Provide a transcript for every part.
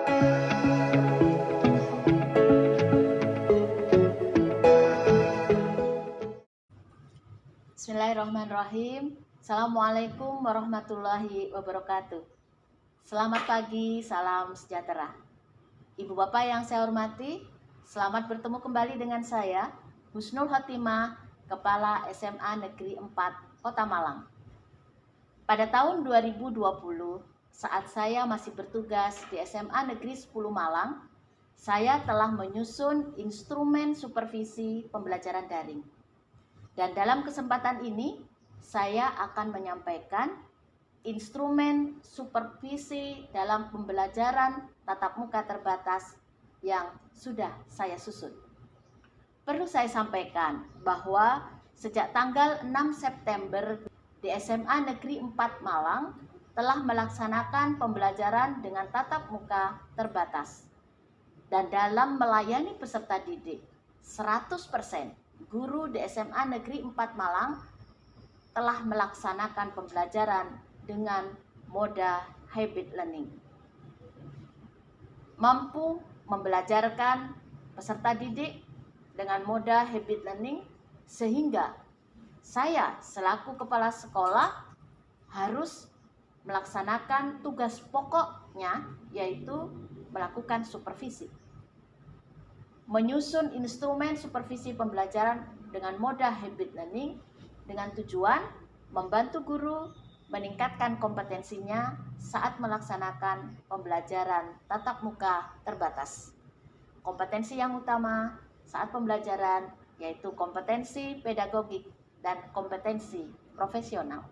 Bismillahirrahmanirrahim. Assalamualaikum warahmatullahi wabarakatuh. Selamat pagi, salam sejahtera. Ibu bapak yang saya hormati, selamat bertemu kembali dengan saya, Husnul Khotimah, Kepala SMA Negeri 4 Kota Malang. Pada tahun 2020, saat saya masih bertugas di SMA Negeri 10 Malang, saya telah menyusun instrumen supervisi pembelajaran daring. Dan dalam kesempatan ini, saya akan menyampaikan instrumen supervisi dalam pembelajaran tatap muka terbatas yang sudah saya susun. Perlu saya sampaikan bahwa sejak tanggal 6 September di SMA Negeri 4 Malang telah melaksanakan pembelajaran dengan tatap muka terbatas. Dan dalam melayani peserta didik 100%, guru di SMA Negeri 4 Malang telah melaksanakan pembelajaran dengan moda hybrid learning. Mampu membelajarkan peserta didik dengan moda hybrid learning sehingga saya selaku kepala sekolah harus melaksanakan tugas pokoknya, yaitu melakukan supervisi. Menyusun instrumen supervisi pembelajaran dengan moda hybrid learning dengan tujuan membantu guru meningkatkan kompetensinya saat melaksanakan pembelajaran tatap muka terbatas. Kompetensi yang utama saat pembelajaran yaitu kompetensi pedagogik dan kompetensi profesional.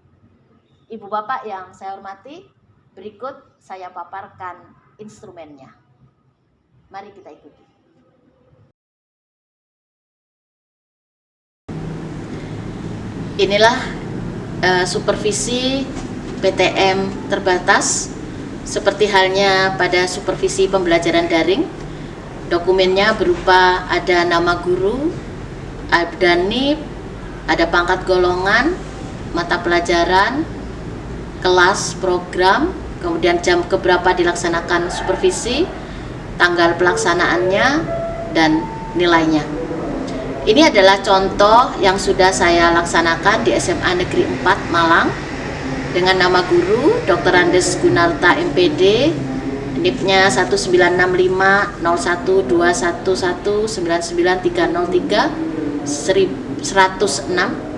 Ibu bapak yang saya hormati, berikut saya paparkan instrumennya. Mari kita ikuti. Inilah supervisi PTM terbatas seperti halnya pada supervisi pembelajaran daring. Dokumennya berupa ada nama guru, ada NIP, ada pangkat golongan, mata pelajaran, kelas, program, kemudian jam keberapa dilaksanakan supervisi, tanggal pelaksanaannya, dan nilainya. Ini adalah contoh yang sudah saya laksanakan di SMA Negeri 4 Malang dengan nama guru Dr. Andes Gunarta MPD, NIP-nya 19501210303-106,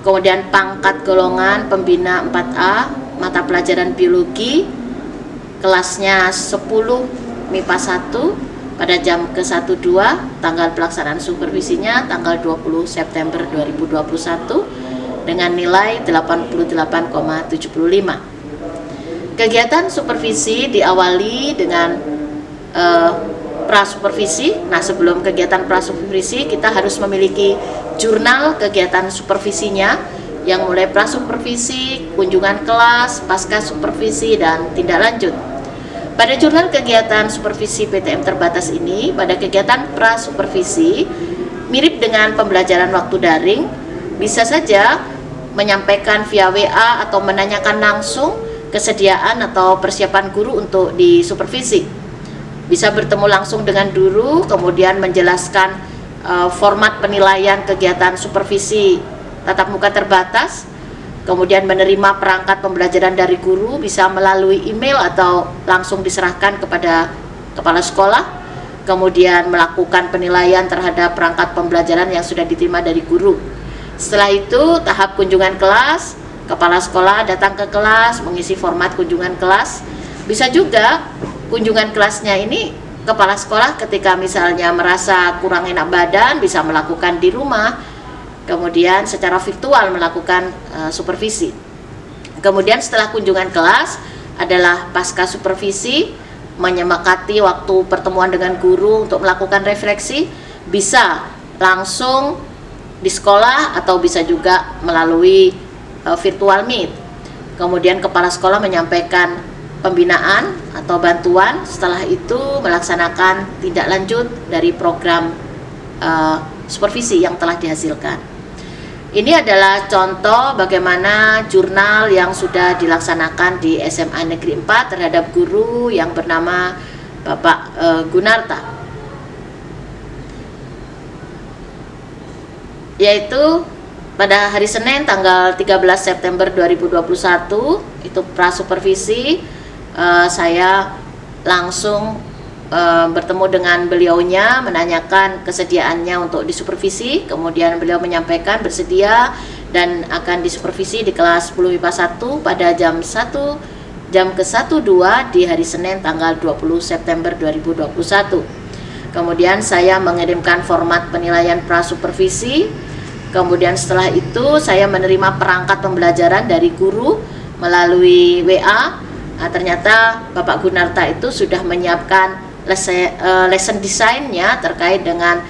kemudian pangkat golongan pembina 4A, mata pelajaran biologi, kelasnya 10 MIPA 1, pada jam ke-12, tanggal pelaksanaan supervisinya tanggal 20 September 2021 dengan nilai 88,75. Kegiatan supervisi diawali dengan prasupervisi. Nah, sebelum kegiatan prasupervisi kita harus memiliki jurnal kegiatan supervisinya yang mulai prasupervisi, kunjungan kelas, pasca supervisi, dan tindak lanjut. Pada jurnal kegiatan supervisi PTM terbatas ini, pada kegiatan prasupervisi, mirip dengan pembelajaran waktu daring, bisa saja menyampaikan via WA atau menanyakan langsung kesediaan atau persiapan guru untuk disupervisi. Bisa bertemu langsung dengan guru, kemudian menjelaskan format penilaian kegiatan supervisi tatap muka terbatas, kemudian menerima perangkat pembelajaran dari guru bisa melalui email atau langsung diserahkan kepada kepala sekolah, kemudian melakukan penilaian terhadap perangkat pembelajaran yang sudah diterima dari guru. Setelah itu tahap kunjungan kelas, kepala sekolah datang ke kelas mengisi format kunjungan kelas. Bisa juga kunjungan kelasnya ini kepala sekolah ketika misalnya merasa kurang enak badan bisa melakukan di rumah, kemudian secara virtual melakukan supervisi. Kemudian setelah kunjungan kelas adalah pasca supervisi, menyepakati waktu pertemuan dengan guru untuk melakukan refleksi, bisa langsung di sekolah atau bisa juga melalui virtual meet. Kemudian kepala sekolah menyampaikan pembinaan atau bantuan, setelah itu melaksanakan tindak lanjut dari program supervisi yang telah dihasilkan. Ini adalah contoh bagaimana jurnal yang sudah dilaksanakan di SMA Negeri 4 terhadap guru yang bernama Bapak Gunarta, yaitu pada hari Senin tanggal 13 September 2021 itu prasupervisi. Saya langsung bertemu dengan beliaunya, menanyakan kesediaannya untuk disupervisi. Kemudian beliau menyampaikan bersedia dan akan disupervisi di kelas 10 MIPA 1 pada jam ke-1-2 di hari Senin tanggal 20 September 2021. Kemudian saya mengirimkan format penilaian prasupervisi. Kemudian setelah itu saya menerima perangkat pembelajaran dari guru melalui WA. Nah, ternyata Bapak Gunarta itu sudah menyiapkan lesson design-nya terkait dengan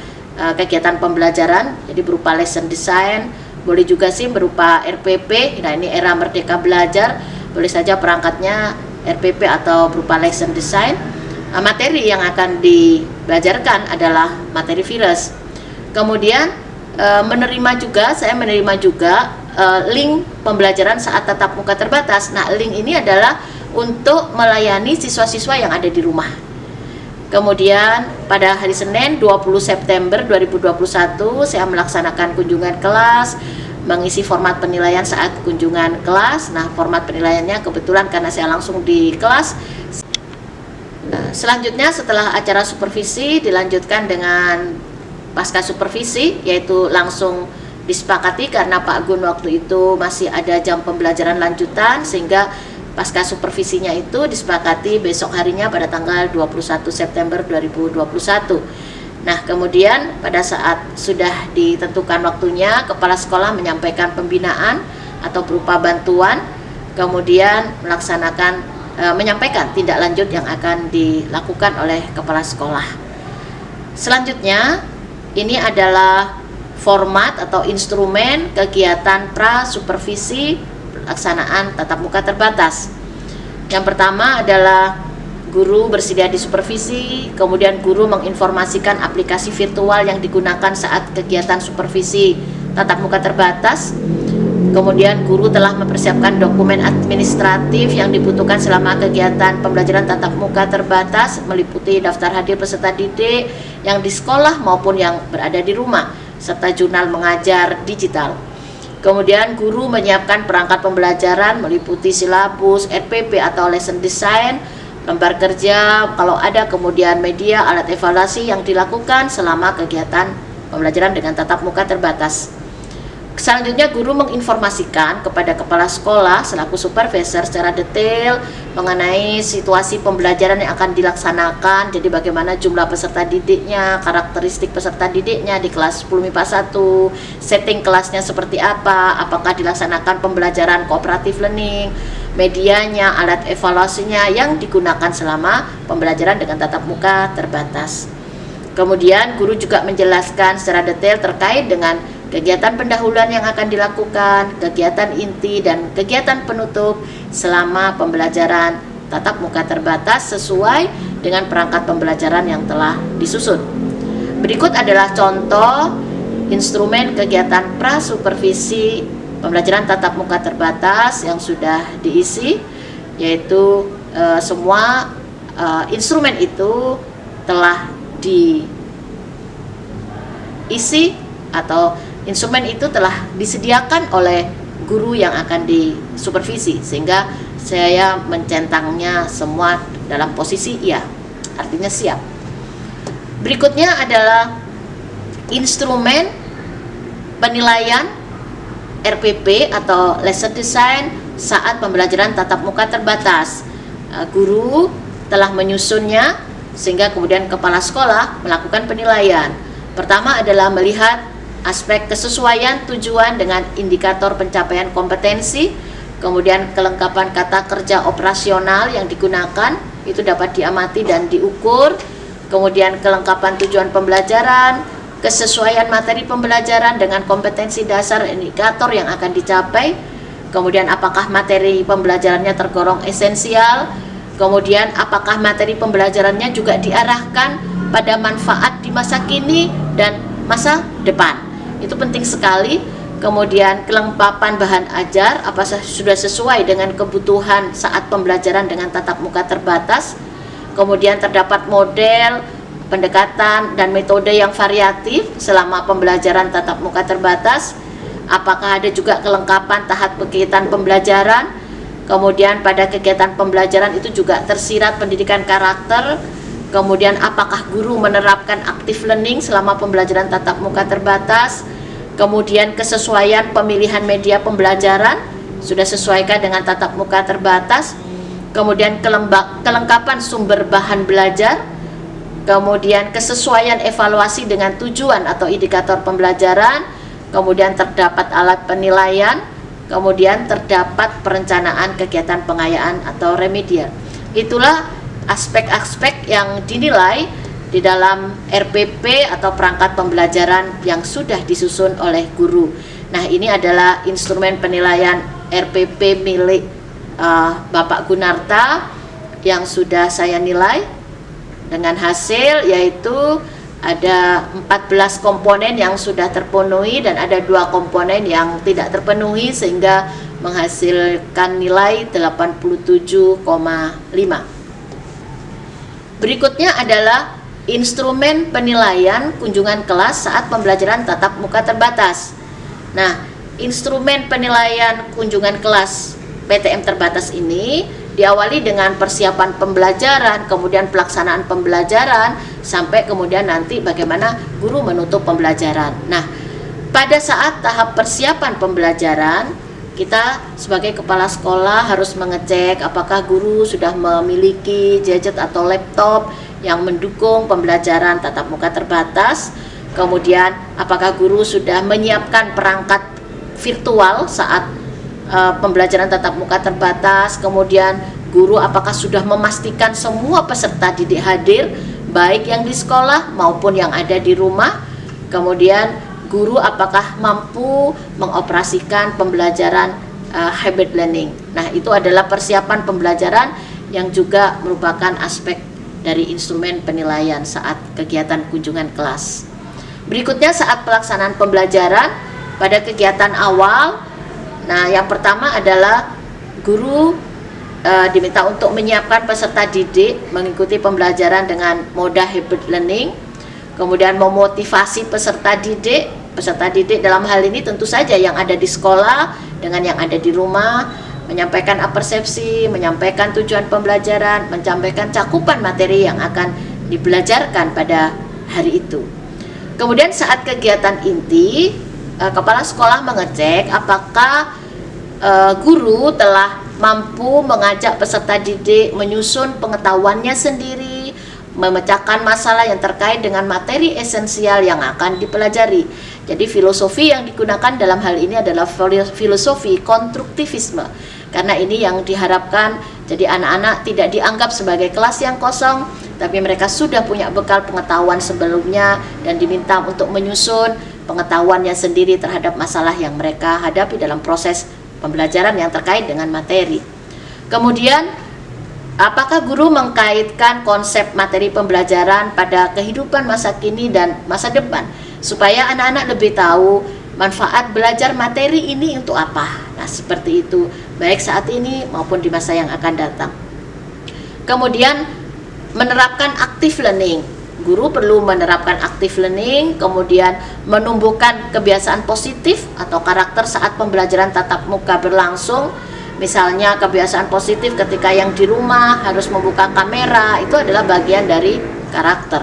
kegiatan pembelajaran. Jadi berupa lesson design, boleh juga sih berupa RPP. Nah, ini era Merdeka Belajar, boleh saja perangkatnya RPP atau berupa lesson design. Materi yang akan dibelajarkan adalah materi virus. Kemudian saya menerima juga link pembelajaran saat tatap muka terbatas. Nah, link ini adalah untuk melayani siswa-siswa yang ada di rumah. Kemudian pada hari Senin 20 September 2021 saya melaksanakan kunjungan kelas, mengisi format penilaian saat kunjungan kelas. Nah, format penilaiannya kebetulan karena saya langsung di kelas. Selanjutnya setelah acara supervisi dilanjutkan dengan pasca supervisi, yaitu langsung disepakati karena Pak Gun waktu itu masih ada jam pembelajaran lanjutan, sehingga pasca supervisinya itu disepakati besok harinya pada tanggal 21 September 2021. Nah, kemudian pada saat sudah ditentukan waktunya, kepala sekolah menyampaikan pembinaan atau berupa bantuan, kemudian menyampaikan tindak lanjut yang akan dilakukan oleh kepala sekolah. Selanjutnya, ini adalah format atau instrumen kegiatan pra-supervisi pelaksanaan tatap muka terbatas. Yang pertama adalah guru bersedia disupervisi, kemudian guru menginformasikan aplikasi virtual yang digunakan saat kegiatan supervisi tatap muka terbatas. Kemudian guru telah mempersiapkan dokumen administratif yang dibutuhkan selama kegiatan pembelajaran tatap muka terbatas, meliputi daftar hadir peserta didik yang di sekolah maupun yang berada di rumah, serta jurnal mengajar digital. Kemudian guru menyiapkan perangkat pembelajaran meliputi silabus, RPP atau lesson design, lembar kerja kalau ada, kemudian media, alat evaluasi yang dilakukan selama kegiatan pembelajaran dengan tatap muka terbatas. Selanjutnya guru menginformasikan kepada kepala sekolah selaku supervisor secara detail mengenai situasi pembelajaran yang akan dilaksanakan. Jadi bagaimana jumlah peserta didiknya, karakteristik peserta didiknya di kelas 10 MIPA 1, setting kelasnya seperti apa, apakah dilaksanakan pembelajaran cooperative learning, medianya, alat evaluasinya yang digunakan selama pembelajaran dengan tatap muka terbatas. Kemudian guru juga menjelaskan secara detail terkait dengan kegiatan pendahuluan yang akan dilakukan, kegiatan inti dan kegiatan penutup selama pembelajaran tatap muka terbatas sesuai dengan perangkat pembelajaran yang telah disusun. Berikut adalah contoh instrumen kegiatan pra-supervisi pembelajaran tatap muka terbatas yang sudah diisi, yaitu semua instrumen itu telah diisi atau instrumen itu telah disediakan oleh guru yang akan disupervisi, sehingga saya mencentangnya semua dalam posisi iya, artinya siap. Berikutnya adalah instrumen penilaian RPP atau lesson design saat pembelajaran tatap muka terbatas. Guru telah menyusunnya sehingga kemudian kepala sekolah melakukan penilaian. Pertama adalah melihat aspek kesesuaian tujuan dengan indikator pencapaian kompetensi, kemudian kelengkapan kata kerja operasional yang digunakan itu dapat diamati dan diukur, kemudian kelengkapan tujuan pembelajaran, kesesuaian materi pembelajaran dengan kompetensi dasar indikator yang akan dicapai, kemudian apakah materi pembelajarannya tergolong esensial, kemudian apakah materi pembelajarannya juga diarahkan pada manfaat di masa kini dan masa depan. Itu penting sekali. Kemudian kelengkapan bahan ajar sudah sesuai dengan kebutuhan saat pembelajaran dengan tatap muka terbatas. kemudian terdapat model, pendekatan, dan metode yang variatif selama pembelajaran tatap muka terbatas. Apakah ada juga kelengkapan tahap kegiatan pembelajaran, kemudian pada kegiatan pembelajaran itu juga tersirat pendidikan karakter, kemudian apakah guru menerapkan active learning selama pembelajaran tatap muka terbatas, kemudian kesesuaian pemilihan media pembelajaran, sudah sesuaikan dengan tatap muka terbatas, kemudian kelengkapan sumber bahan belajar, kemudian kesesuaian evaluasi dengan tujuan atau indikator pembelajaran, kemudian terdapat alat penilaian, kemudian terdapat perencanaan kegiatan pengayaan atau remedial. Itulah aspek-aspek yang dinilai di dalam RPP atau perangkat pembelajaran yang sudah disusun oleh guru. Nah, ini adalah instrumen penilaian RPP milik Bapak Gunarta yang sudah saya nilai dengan hasil yaitu ada 14 komponen yang sudah terpenuhi dan ada 2 komponen yang tidak terpenuhi sehingga menghasilkan nilai 87,5. Berikutnya adalah instrumen penilaian kunjungan kelas saat pembelajaran tatap muka terbatas. Nah, instrumen penilaian kunjungan kelas PTM terbatas ini diawali dengan persiapan pembelajaran, kemudian pelaksanaan pembelajaran, sampai kemudian nanti bagaimana guru menutup pembelajaran. Nah, pada saat tahap persiapan pembelajaran, kita sebagai kepala sekolah harus mengecek apakah guru sudah memiliki gadget atau laptop yang mendukung pembelajaran tatap muka terbatas, kemudian apakah guru sudah menyiapkan perangkat virtual saat pembelajaran tatap muka terbatas, kemudian guru apakah sudah memastikan semua peserta didik hadir, baik yang di sekolah maupun yang ada di rumah, kemudian guru apakah mampu mengoperasikan pembelajaran hybrid learning. Nah, itu adalah persiapan pembelajaran yang juga merupakan aspek dari instrumen penilaian saat kegiatan kunjungan kelas. Berikutnya saat pelaksanaan pembelajaran pada kegiatan awal. Nah, yang pertama adalah guru diminta untuk menyiapkan peserta didik mengikuti pembelajaran dengan moda hybrid learning, kemudian memotivasi peserta didik dalam hal ini tentu saja yang ada di sekolah dengan yang ada di rumah, menyampaikan persepsi, menyampaikan tujuan pembelajaran, menyampaikan cakupan materi yang akan dibelajarkan pada hari itu. Kemudian saat kegiatan inti, kepala sekolah mengecek apakah guru telah mampu mengajak peserta didik menyusun pengetahuannya sendiri, memecahkan masalah yang terkait dengan materi esensial yang akan dipelajari. Jadi filosofi yang digunakan dalam hal ini adalah filosofi konstruktivisme, karena ini yang diharapkan. Jadi anak-anak tidak dianggap sebagai kelas yang kosong, tapi mereka sudah punya bekal pengetahuan sebelumnya dan diminta untuk menyusun pengetahuannya sendiri terhadap masalah yang mereka hadapi dalam proses pembelajaran yang terkait dengan materi. Kemudian, apakah guru mengkaitkan konsep materi pembelajaran pada kehidupan masa kini dan masa depan supaya anak-anak lebih tahu manfaat belajar materi ini untuk apa? Nah, seperti itu, baik saat ini maupun di masa yang akan datang. Kemudian, menerapkan active learning. Guru perlu menerapkan active learning, kemudian menumbuhkan kebiasaan positif atau karakter saat pembelajaran tatap muka berlangsung. Misalnya kebiasaan positif ketika yang di rumah harus membuka kamera, itu adalah bagian dari karakter.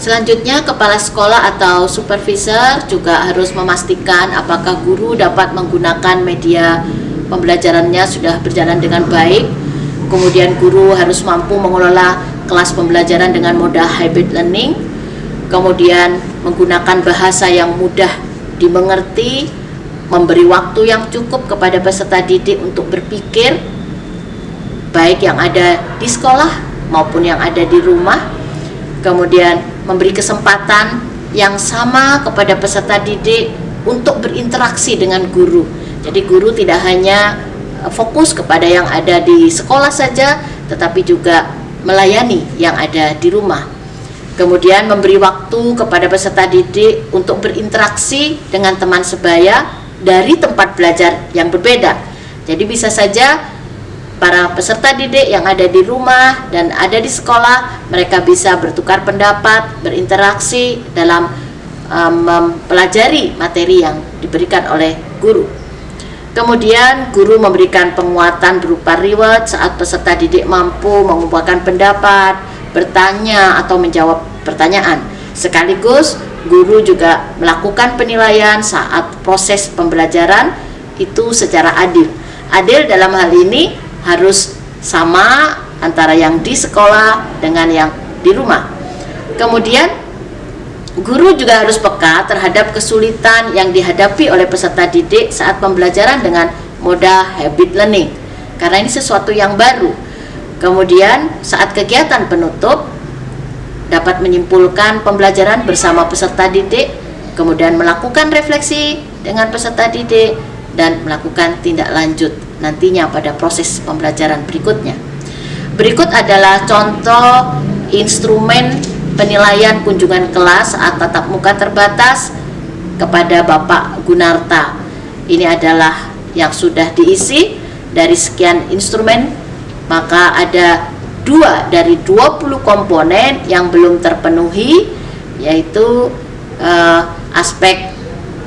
Selanjutnya, kepala sekolah atau supervisor juga harus memastikan apakah guru dapat menggunakan media pembelajarannya sudah berjalan dengan baik. Kemudian guru harus mampu mengelola kelas pembelajaran dengan moda hybrid learning. Kemudian menggunakan bahasa yang mudah dimengerti, memberi waktu yang cukup kepada peserta didik untuk berpikir, baik yang ada di sekolah maupun yang ada di rumah. Kemudian memberi kesempatan yang sama kepada peserta didik untuk berinteraksi dengan guru. Jadi guru tidak hanya fokus kepada yang ada di sekolah saja, tetapi juga melayani yang ada di rumah. Kemudian memberi waktu kepada peserta didik untuk berinteraksi dengan teman sebaya dari tempat belajar yang berbeda. Jadi bisa saja para peserta didik yang ada di rumah dan ada di sekolah, mereka bisa bertukar pendapat, berinteraksi dalam mempelajari materi yang diberikan oleh guru. Kemudian guru memberikan penguatan berupa reward saat peserta didik mampu mengungkapkan pendapat, bertanya atau menjawab pertanyaan. Sekaligus guru juga melakukan penilaian saat proses pembelajaran itu secara adil. Adil dalam hal ini harus sama antara yang di sekolah dengan yang di rumah. Kemudian guru juga harus peka terhadap kesulitan yang dihadapi oleh peserta didik saat pembelajaran dengan moda habit learning, karena ini sesuatu yang baru. Kemudian saat kegiatan penutup dapat menyimpulkan pembelajaran bersama peserta didik, kemudian melakukan refleksi dengan peserta didik dan melakukan tindak lanjut nantinya pada proses pembelajaran berikutnya. Berikut adalah contoh instrumen penilaian kunjungan kelas saat tatap muka terbatas kepada Bapak Gunarta. Ini adalah yang sudah diisi dari sekian instrumen, maka ada 2 dari 20 komponen yang belum terpenuhi, yaitu aspek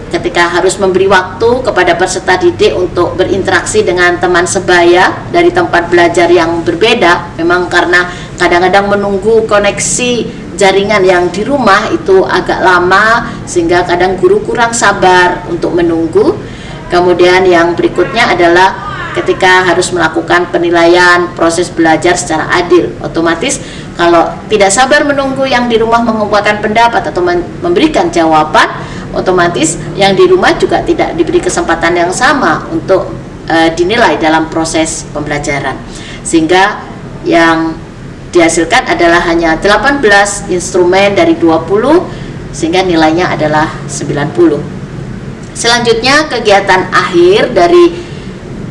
ketika harus memberi waktu kepada peserta didik untuk berinteraksi dengan teman sebaya dari tempat belajar yang berbeda. Memang karena kadang-kadang menunggu koneksi jaringan yang di rumah itu agak lama, sehingga kadang guru kurang sabar untuk menunggu. Kemudian yang berikutnya adalah ketika harus melakukan penilaian proses belajar secara adil. Otomatis kalau tidak sabar menunggu yang di rumah mengumpulkan pendapat atau memberikan jawaban, otomatis yang di rumah juga tidak diberi kesempatan yang sama untuk dinilai dalam proses pembelajaran, sehingga yang dihasilkan adalah hanya 18 instrumen dari 20, sehingga nilainya adalah 90. Selanjutnya kegiatan akhir dari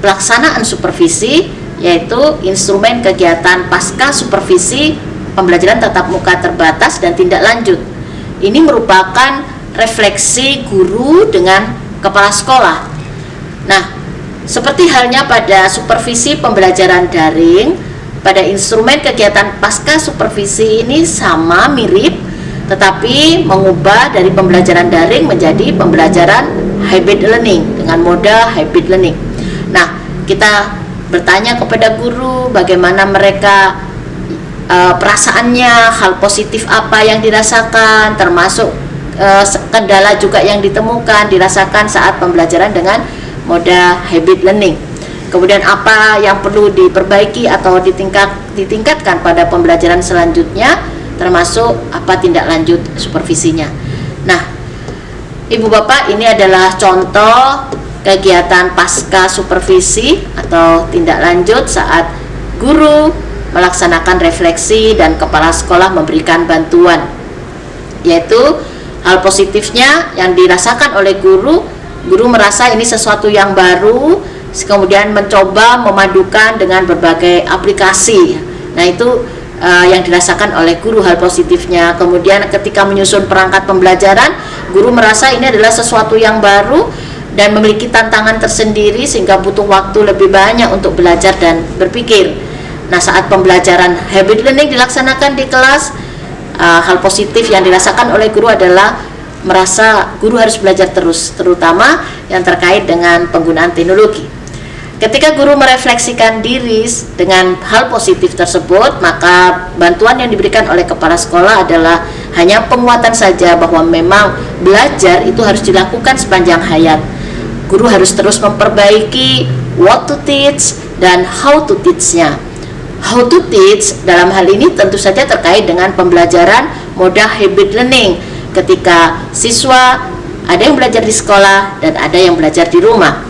pelaksanaan supervisi, yaitu instrumen kegiatan pasca supervisi pembelajaran tatap muka terbatas dan tindak lanjut. Ini merupakan refleksi guru dengan kepala sekolah. Nah, seperti halnya pada supervisi pembelajaran daring, pada instrumen kegiatan pasca supervisi ini sama mirip, tetapi mengubah dari pembelajaran daring menjadi pembelajaran hybrid learning dengan moda hybrid learning. Nah, kita bertanya kepada guru bagaimana mereka perasaannya, hal positif apa yang dirasakan, termasuk kendala juga yang ditemukan dirasakan saat pembelajaran dengan moda hybrid learning. Kemudian apa yang perlu diperbaiki atau ditingkatkan pada pembelajaran selanjutnya, termasuk apa tindak lanjut supervisinya. Nah, Ibu Bapak, ini adalah contoh kegiatan pasca supervisi atau tindak lanjut saat guru melaksanakan refleksi dan kepala sekolah memberikan bantuan, yaitu hal positifnya yang dirasakan oleh guru merasa ini sesuatu yang baru, kemudian mencoba memadukan dengan berbagai aplikasi. Nah, itu yang dirasakan oleh guru hal positifnya. Kemudian ketika menyusun perangkat pembelajaran, guru merasa ini adalah sesuatu yang baru dan memiliki tantangan tersendiri sehingga butuh waktu lebih banyak untuk belajar dan berpikir. Nah, saat pembelajaran hybrid learning dilaksanakan di kelas, hal positif yang dirasakan oleh guru adalah merasa guru harus belajar terus, terutama yang terkait dengan penggunaan teknologi. Ketika guru merefleksikan diri dengan hal positif tersebut, maka bantuan yang diberikan oleh kepala sekolah adalah hanya penguatan saja bahwa memang belajar itu harus dilakukan sepanjang hayat. Guru harus terus memperbaiki what to teach dan how to teach-nya. How to teach dalam hal ini tentu saja terkait dengan pembelajaran moda hybrid learning, ketika siswa ada yang belajar di sekolah dan ada yang belajar di rumah.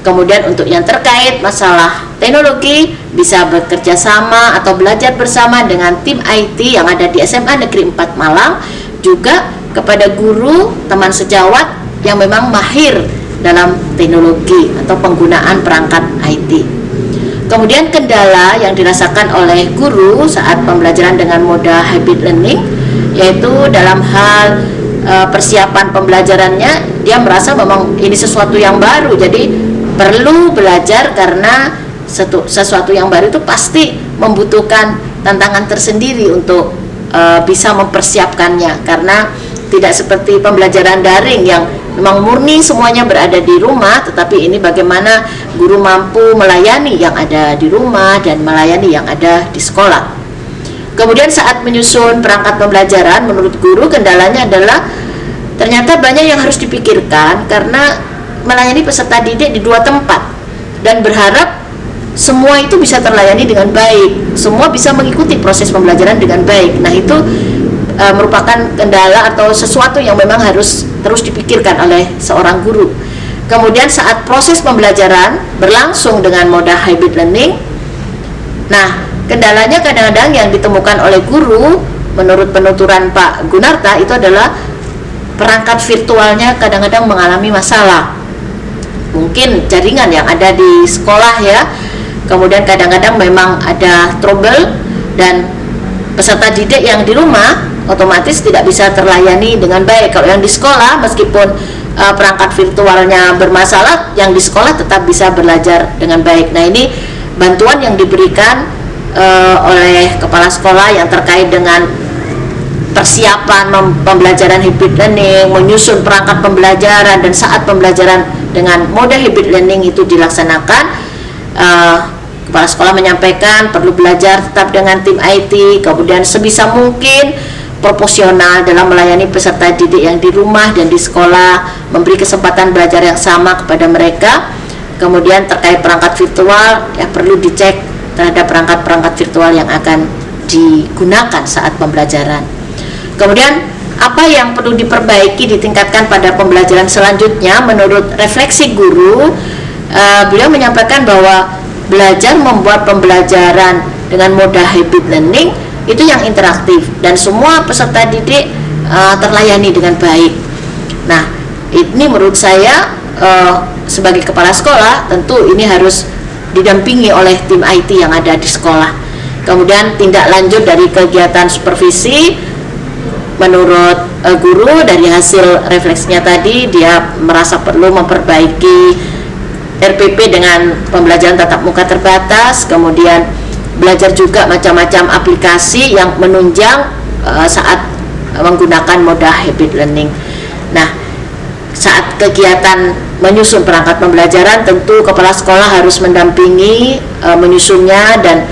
Kemudian untuk yang terkait masalah teknologi, bisa bekerja sama atau belajar bersama dengan tim IT yang ada di SMA Negeri 4 Malang, juga kepada guru teman sejawat yang memang mahir dalam teknologi atau penggunaan perangkat IT. Kemudian kendala yang dirasakan oleh guru saat pembelajaran dengan moda hybrid learning, yaitu dalam hal persiapan pembelajarannya dia merasa memang ini sesuatu yang baru, jadi perlu belajar karena sesuatu yang baru itu pasti membutuhkan tantangan tersendiri untuk bisa mempersiapkannya, karena tidak seperti pembelajaran daring yang memang murni semuanya berada di rumah, tetapi ini bagaimana guru mampu melayani yang ada di rumah dan melayani yang ada di sekolah. Kemudian saat menyusun perangkat pembelajaran, menurut guru kendalanya adalah ternyata banyak yang harus dipikirkan karena melayani peserta didik di 2 tempat dan berharap semua itu bisa terlayani dengan baik, semua bisa mengikuti proses pembelajaran dengan baik. Nah, itu merupakan kendala atau sesuatu yang memang harus terus dipikirkan oleh seorang guru. Kemudian saat proses pembelajaran berlangsung dengan moda hybrid learning, nah kendalanya kadang-kadang yang ditemukan oleh guru menurut penuturan Pak Gunarta itu adalah perangkat virtualnya kadang-kadang mengalami masalah. Mungkin jaringan yang ada di sekolah ya, kemudian kadang-kadang memang ada trouble dan peserta didik yang di rumah otomatis tidak bisa terlayani dengan baik. Kalau yang di sekolah meskipun perangkat virtualnya bermasalah, yang di sekolah tetap bisa belajar dengan baik. Nah, ini bantuan yang diberikan oleh kepala sekolah yang terkait dengan persiapan pembelajaran hybrid learning, menyusun perangkat pembelajaran, dan saat pembelajaran dengan mode hybrid learning itu dilaksanakan, kepala sekolah menyampaikan perlu belajar tetap dengan tim IT, kemudian sebisa mungkin proporsional dalam melayani peserta didik yang di rumah dan di sekolah, memberi kesempatan belajar yang sama kepada mereka. Kemudian terkait perangkat virtual, ya perlu dicek terhadap perangkat-perangkat virtual yang akan digunakan saat pembelajaran. Kemudian apa yang perlu diperbaiki ditingkatkan pada pembelajaran selanjutnya menurut refleksi guru, beliau menyampaikan bahwa belajar membuat pembelajaran dengan moda hybrid learning itu yang interaktif dan semua peserta didik terlayani dengan baik. Nah, ini menurut saya sebagai kepala sekolah tentu ini harus didampingi oleh tim IT yang ada di sekolah. Kemudian tindak lanjut dari kegiatan supervisi, menurut guru dari hasil refleksinya tadi, dia merasa perlu memperbaiki RPP dengan pembelajaran tatap muka terbatas, kemudian belajar juga macam-macam aplikasi yang menunjang saat menggunakan moda hybrid learning. Nah, saat kegiatan menyusun perangkat pembelajaran, tentu kepala sekolah harus mendampingi menyusunnya, dan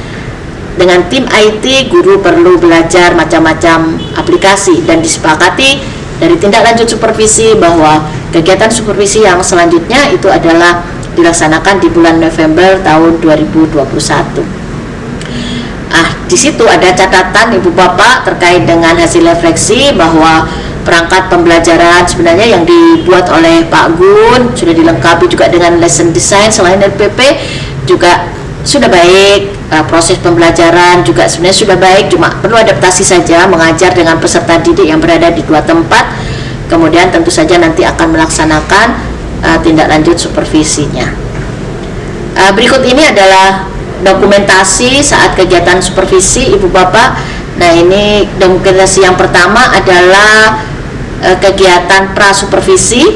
dengan tim IT guru perlu belajar macam-macam aplikasi, dan disepakati dari tindak lanjut supervisi bahwa kegiatan supervisi yang selanjutnya itu adalah dilaksanakan di bulan November tahun 2021. Di situ ada catatan Ibu Bapak terkait dengan hasil refleksi bahwa perangkat pembelajaran sebenarnya yang dibuat oleh Pak Gun sudah dilengkapi juga dengan lesson design. Selain RPP juga sudah baik, proses pembelajaran juga sebenarnya sudah baik, cuma perlu adaptasi saja, mengajar dengan peserta didik yang berada di 2 tempat. Kemudian tentu saja nanti akan melaksanakan tindak lanjut supervisinya. Berikut ini adalah dokumentasi saat kegiatan supervisi Ibu Bapak. Nah, ini dokumentasi yang pertama adalah kegiatan prasupervisi.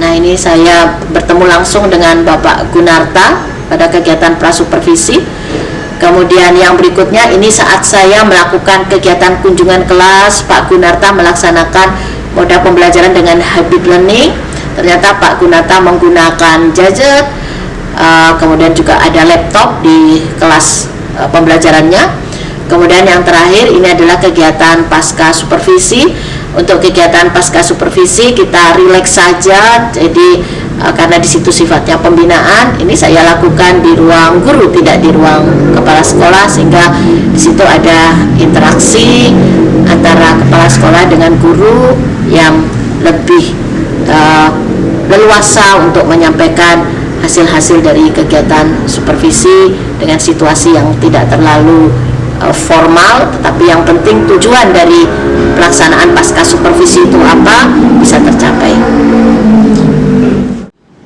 Nah, ini saya bertemu langsung dengan Bapak Gunarta pada kegiatan prasupervisi. Kemudian yang berikutnya ini saat saya melakukan kegiatan kunjungan kelas, Pak Gunarta melaksanakan moda pembelajaran dengan hybrid learning. Ternyata Pak Gunarta menggunakan gadget, kemudian juga ada laptop di kelas pembelajarannya. Kemudian yang terakhir ini adalah kegiatan pasca supervisi. Untuk kegiatan pasca supervisi kita rileks saja, jadi karena di situ sifatnya pembinaan, ini saya lakukan di ruang guru, tidak di ruang kepala sekolah, sehingga di situ ada interaksi antara kepala sekolah dengan guru yang lebih leluasa untuk menyampaikan hasil-hasil dari kegiatan supervisi dengan situasi yang tidak terlalu formal, tetapi yang penting tujuan dari pelaksanaan pasca supervisi itu apa bisa tercapai.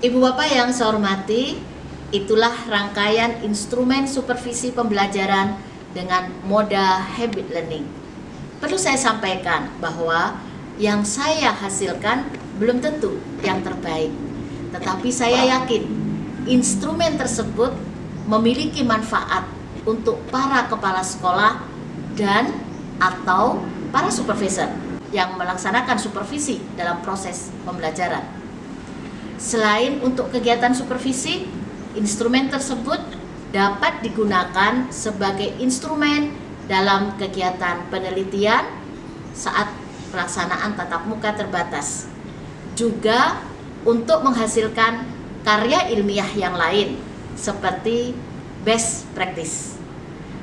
Ibu Bapak yang saya hormati, itulah rangkaian instrumen supervisi pembelajaran dengan moda hybrid learning. Perlu saya sampaikan bahwa yang saya hasilkan belum tentu yang terbaik. Tetapi saya yakin instrumen tersebut memiliki manfaat untuk para kepala sekolah dan atau para supervisor yang melaksanakan supervisi dalam proses pembelajaran. Selain untuk kegiatan supervisi, instrumen tersebut dapat digunakan sebagai instrumen dalam kegiatan penelitian saat pelaksanaan tatap muka terbatas. Juga untuk menghasilkan karya ilmiah yang lain seperti best practice.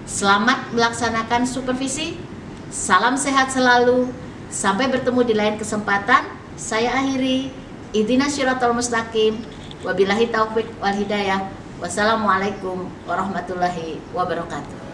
Selamat melaksanakan supervisi. Salam sehat selalu. Sampai bertemu di lain kesempatan. Saya akhiri. Ihdinas Shiratal Mustaqim. Wabillahi taufiq wal hidayah. Wassalamualaikum warahmatullahi wabarakatuh.